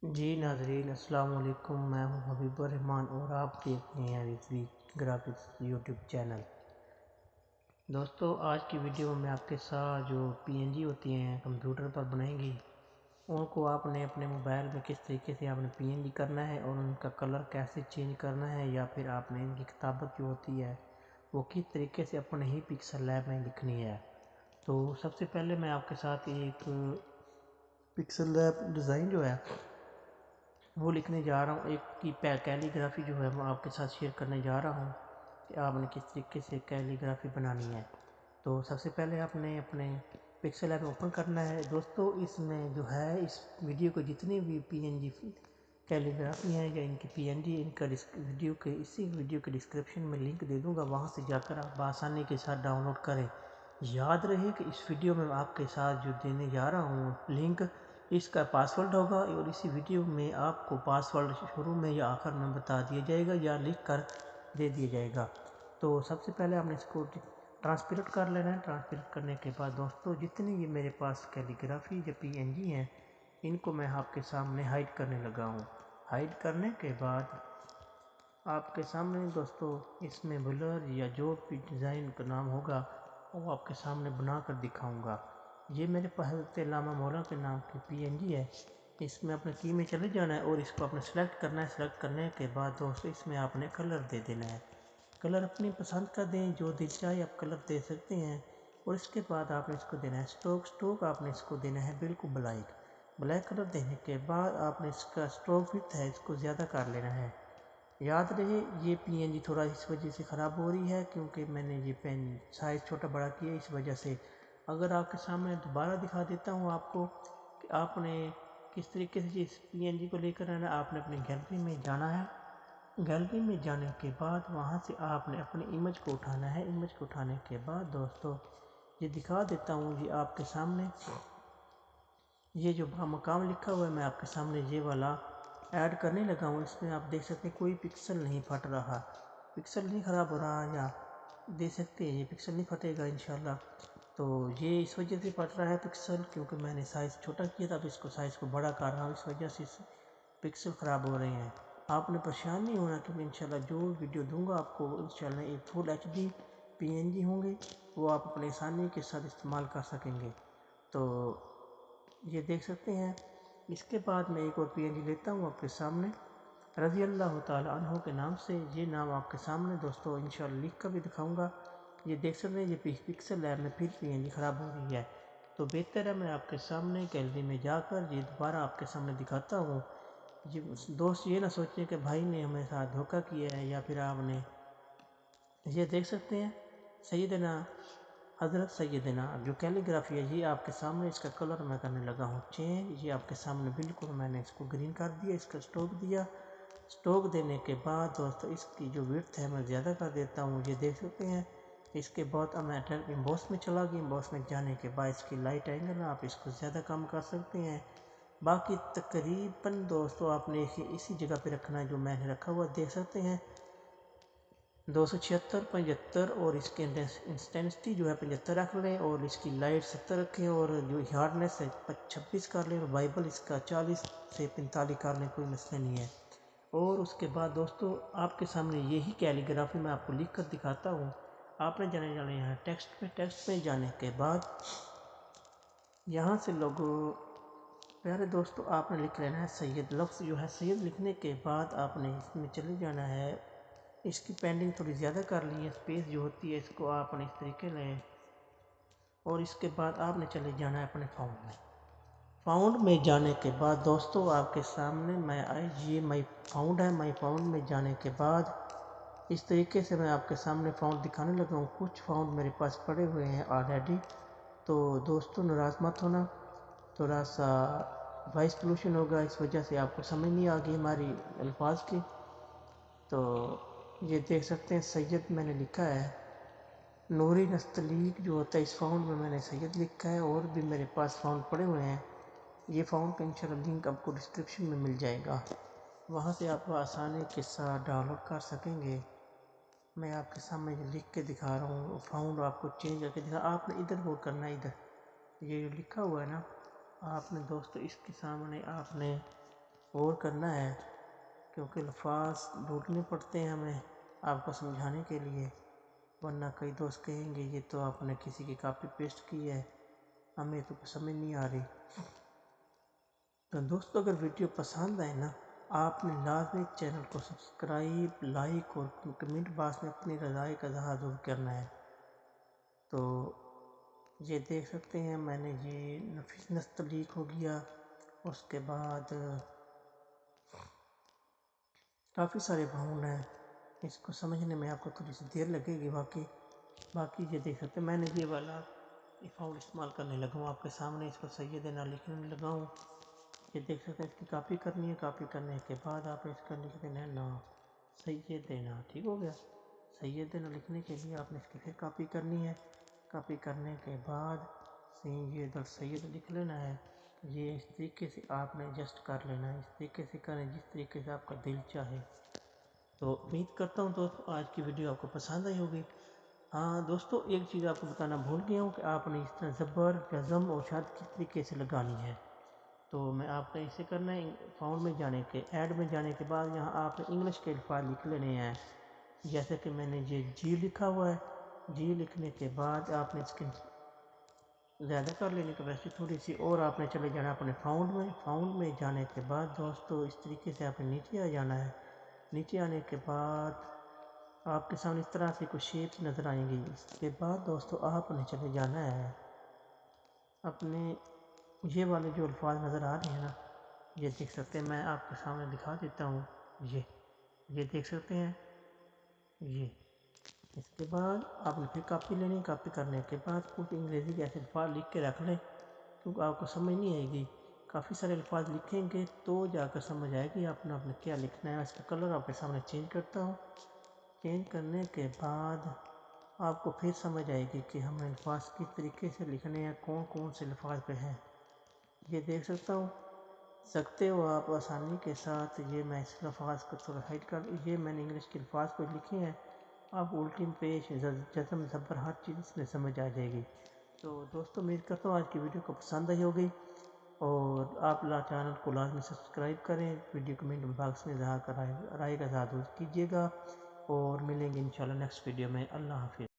جی ناظرین السلام علیکم، میں ہوں حبیب الرحمان اور آپ دیکھ رہے ہیں ویکلی گرافکس یوٹیوب چینل۔ دوستو آج کی ویڈیو میں آپ کے ساتھ جو پی این جی ہوتی ہیں کمپیوٹر پر بنائیں گی، ان کو آپ نے اپنے موبائل میں کس طریقے سے آپ نے پی این جی کرنا ہے اور ان کا کلر کیسے چینج کرنا ہے، یا پھر آپ نے ان کی کتابت جو ہوتی ہے وہ کس طریقے سے اپنے ہی پکسل لیب میں لکھنی ہے۔ تو سب سے پہلے میں آپ کے ساتھ ایک پکسل لیب ڈیزائن جو ہے وہ لکھنے جا رہا ہوں، ایک کی کیلی گرافی جو ہے وہ آپ کے ساتھ شیئر کرنے جا رہا ہوں کہ آپ نے کس طریقے سے کیلی گرافی بنانی ہے۔ تو سب سے پہلے آپ نے اپنے پکسل ایپ اوپن کرنا ہے۔ دوستو اس میں جو ہے اس ویڈیو کو جتنی بھی پی این جی کیلی گرافی ہیں یا ان کی پی این جی، ان کا اسی ویڈیو کے ڈسکرپشن میں لنک دے دوں گا، وہاں سے جا کر آپ بآسانی کے ساتھ ڈاؤن لوڈ کریں۔ یاد رہے کہ اس ویڈیو میں آپ کے ساتھ جو دینے جا رہا ہوں لنک، اس کا پاسورڈ ہوگا اور اسی ویڈیو میں آپ کو پاسورڈ شروع میں یا آخر میں بتا دیا جائے گا یا لکھ کر دے دیا جائے گا۔ تو سب سے پہلے آپ نے اس کو ٹرانسپیرنٹ کر لینا ہے۔ ٹرانسپیرنٹ کرنے کے بعد دوستو جتنی یہ میرے پاس کیلی گرافی یا پی این جی ہیں، ان کو میں آپ کے سامنے ہائڈ کرنے لگا ہوں۔ ہائڈ کرنے کے بعد آپ کے سامنے دوستو اس میں بلر یا جو بھی ڈیزائن کا نام ہوگا وہ آپ کے سامنے بنا کر دکھاؤں گا۔ یہ میرے پاس حضرت علامہ مولا کے نام کی پی این جی ہے۔ اس میں اپنے کی میں چلے جانا ہے اور اس کو اپنے سلیکٹ کرنا ہے۔ سلیکٹ کرنے کے بعد دوستو اس میں آپ نے کلر دے دینا ہے۔ کلر اپنی پسند کا دیں، جو دل چاہے آپ کلر دے سکتے ہیں۔ اور اس کے بعد آپ نے اس کو دینا ہے سٹروک آپ نے اس کو دینا ہے بالکل بلیک کلر دینے کے بعد آپ نے اس کا سٹروک وڈتھ ہے اس کو زیادہ کر لینا ہے۔ یاد رہے یہ پی این جی تھوڑا اس وجہ سے خراب ہو رہی ہے کیونکہ میں نے یہ پین سائز چھوٹا بڑا کیا اس وجہ سے۔ اگر آپ کے سامنے دوبارہ دکھا دیتا ہوں آپ کو کہ آپ نے کس طریقے سے اس پی این جی کو لے کر آنا، آپ نے اپنی گیلری میں جانا ہے۔ گیلری میں جانے کے بعد وہاں سے آپ نے اپنی امیج کو اٹھانا ہے۔ امیج کو اٹھانے کے بعد دوستو یہ دکھا دیتا ہوں جی آپ کے سامنے، یہ جو مقام لکھا ہوا ہے میں آپ کے سامنے یہ والا ایڈ کرنے لگا ہوں۔ اس میں آپ دیکھ سکتے ہیں کوئی پکسل نہیں پھٹ رہا، پکسل نہیں خراب ہو رہا، یا دیکھ سکتے ہیں یہ پکسل نہیں پھٹے گا انشاءاللہ۔ تو یہ اس وجہ سے پھٹ رہا ہے پکسل کیونکہ میں نے سائز چھوٹا کیا تھا، اب اس کو سائز کو بڑا کر رہا ہوں، اس وجہ سے پکسل خراب ہو رہے ہیں۔ آپ نے پریشان نہیں ہونا کیونکہ انشاءاللہ جو ویڈیو دوں گا آپ کو انشاءاللہ ایک full H D P N G ہوں گے، وہ آپ اپنے آسانی کے ساتھ استعمال کر سکیں گے۔ تو یہ دیکھ سکتے ہیں۔ اس کے بعد میں ایک اور پی این جی لیتا ہوں آپ کے سامنے رضی اللہ تعالی عنہ کے نام سے۔ یہ نام آپ کے سامنے دوستو انشاءاللہ لکھ کر بھی دکھاؤں گا۔ یہ دیکھ سکتے ہیں یہ پکسل لیب میں پھر پی این جی خراب ہو رہی ہے، تو بہتر ہے میں آپ کے سامنے گیلری میں جا کر یہ دوبارہ آپ کے سامنے دکھاتا ہوں۔ دوست یہ نہ سوچیں کہ بھائی نے ہمیں ساتھ دھوکہ کیا ہے یا پھر آپ نے، یہ دیکھ سکتے ہیں سیدنا حضرت سیدنا جو کیلی گرافی ہے یہ آپ کے سامنے، اس کا کلر میں کرنے لگا ہوں چینج۔ یہ آپ کے سامنے بالکل میں نے اس کو گرین کر دیا، اس کا سٹروک دیا۔ سٹروک دینے کے بعد دوستو اس کی جو وڈتھ ہے میں زیادہ کر دیتا ہوں، یہ دیکھ سکتے ہیں۔ اس کے بعد میں امبوس میں چلا گیا۔ امبوس میں جانے کے بعد اس کی لائٹ اینگل آپ اس کو زیادہ کم کر سکتے ہیں۔ باقی تقریباً دوستو آپ نے اسی جگہ پہ رکھنا ہے جو میں نے رکھا ہوا دیکھ سکتے ہیں 276 75، اور اس کے انٹینسٹی جو ہے 75 رکھ لیں اور اس کی لائٹ 70 رکھیں اور جو ہارڈنیس ہے 26 کر لیں اور بائبل اس کا 40 سے 45 کر لیں، کوئی مسئلہ نہیں ہے۔ اور اس کے بعد دوستو آپ کے سامنے یہی کیلی گرافی میں آپ کو لکھ کر دکھاتا ہوں۔ آپ نے جانے یہاں ٹیکسٹ پہ جانے کے بعد یہاں سے لوگو پیارے دوستو آپ نے لکھ لینا ہے سید، لفظ جو ہے سید لکھنے کے بعد آپ نے اس میں چلے جانا ہے۔ اس کی پینڈنگ تھوڑی زیادہ کر لی ہے، اسپیس جو ہوتی ہے اس کو آپ نے اس طریقے لیں، اور اس کے بعد آپ نے چلے جانا ہے اپنے فاؤنڈ میں۔ فاؤنڈ میں جانے کے بعد دوستو آپ کے سامنے یہ مائی فاؤنڈ ہے۔ مائی فاؤنڈ میں جانے کے بعد اس طریقے سے میں آپ کے سامنے فاؤنڈ دکھانے لگا ہوں۔ کچھ فاؤنڈ میرے پاس پڑے ہوئے ہیں آلریڈی، تو دوستو ناراض مت ہونا، تھوڑا سا وائس پولوشن ہوگا اس وجہ سے آپ کو سمجھ نہیں آ گئی ہماری الفاظ کی۔ تو یہ دیکھ سکتے ہیں سید میں نے لکھا ہے، نوری نستعلیق جو ہوتا ہے اس فاؤنڈ میں نے سید لکھا ہے، اور بھی میرے پاس فاؤنڈ پڑے ہوئے ہیں۔ یہ فاؤنڈ کا انشاءاللہ لنک آپ کو ڈسکرپشن میں مل جائے گا، وہاں سے آپ آسانی کے ساتھ ڈاؤن لوڈ کر سکیں گے۔ میں آپ کے سامنے یہ لکھ کے دکھا رہا ہوں، فاؤنڈ آپ کو چینج کر کے دکھا۔ آپ نے ادھر وہ کرنا ہے، ادھر یہ جو لکھا ہوا ہے نا، آپ نے دوستو اس کے سامنے آپ نے غور کرنا ہے، کیونکہ الفاظ ڈھونڈنے پڑتے ہیں ہمیں آپ کو سمجھانے کے لیے، ورنہ کئی دوست کہیں گے یہ تو آپ نے کسی کی کاپی پیسٹ کی ہے، ہمیں تو سمجھ نہیں آ رہی۔ تو دوستو اگر ویڈیو پسند آئے نا، آپ نے لازمی چینل کو سبسکرائب، لائک اور کمنٹ باکس میں اپنی رضائی کا اظہار ضرور کرنا ہے۔ تو یہ دیکھ سکتے ہیں میں نے یہ نفیس نستعلیق ہو گیا، اس کے بعد کافی سارے فاؤنڈ ہیں، اس کو سمجھنے میں آپ کو تھوڑی سی دیر لگے گی۔ باقی یہ دیکھ سکتے ہیں میں نے یہ والا فاؤنڈ استعمال کرنے لگا ہوں آپ کے سامنے، اس کو سیدنا لکھنے لگا ہوں۔ یہ دیکھ سکتے ہیں اس کی کاپی کرنی ہے، کاپی کرنے کے بعد آپ اس کا لکھ دینا ہے نام سیدنا، ٹھیک ہو گیا۔ سیدنا لکھنے کے لیے آپ نے اس کی پھر کاپی کرنی ہے، کاپی کرنے کے بعد یہ سید لکھ لینا ہے۔ یہ اس طریقے سے آپ نے ایڈجسٹ کر لینا ہے، اس طریقے سے کریں جس طریقے سے آپ کا دل چاہے۔ تو امید کرتا ہوں دوستو آج کی ویڈیو آپ کو پسند آئی ہوگی۔ ہاں دوستو ایک چیز آپ کو بتانا بھول گیا ہوں کہ آپ نے اس طرح زبر، جزم اور شد کس طریقے سے لگانی ہے۔ تو میں آپ نے اسے کرنا ہے، فاؤنڈ میں جانے کے ایڈ میں جانے کے بعد یہاں آپ نے انگلش کے الفاظ لکھ لینے ہیں، جیسے کہ میں نے یہ جی لکھا ہوا ہے۔ جی لکھنے کے بعد آپ نے اس کے زیادہ کر لینے کی ویسے تھوڑی سی، اور آپ نے چلے جانا اپنے فاؤنڈ میں جانے کے بعد دوستو اس طریقے سے آپ نے نیچے آ جانا ہے۔ نیچے آنے کے بعد آپ کے سامنے اس طرح سے کچھ شیپس نظر آئیں گی۔ اس کے بعد دوستو آپ نے چلے جانا ہے اپنے یہ والے جو الفاظ نظر آ رہے ہیں نا، یہ دیکھ سکتے ہیں، میں آپ کے سامنے دکھا دیتا ہوں۔ یہ دیکھ سکتے ہیں یہ۔ اس کے بعد آپ نے پھر کاپی لینی، کاپی کرنے کے بعد کچھ انگریزی کے ایسے الفاظ لکھ کے رکھ لیں، کیونکہ آپ کو سمجھ نہیں آئے گی۔ کافی سارے الفاظ لکھیں گے تو جا کر سمجھ آئے گی آپ نے کیا لکھنا ہے۔ اس کا کلر آپ کے سامنے چینج کرتا ہوں۔ چینج کرنے کے بعد آپ کو پھر سمجھ آئے گی کہ ہمیں الفاظ کس طریقے سے لکھنے ہیں، کون کون سے الفاظ پہ ہیں۔ یہ دیکھ سکتے ہو آپ آسانی کے ساتھ۔ یہ میں اس الفاظ کو تھوڑا ہائڈ کر، یہ میں نے انگلش کے الفاظ کو لکھے ہیں، آپ الٹی پیش جزم زبر ہر چیز اس میں سمجھ آ جائے گی۔ تو دوستو امید کرتا ہوں آج کی ویڈیو کو پسند آئی ہوگی، اور آپ چینل کو لازمی سبسکرائب کریں، ویڈیو کمنٹ باکس میں رائے کا اظہار کیجیے گا، اور ملیں گے انشاءاللہ نیکسٹ ویڈیو میں۔ اللہ حافظ۔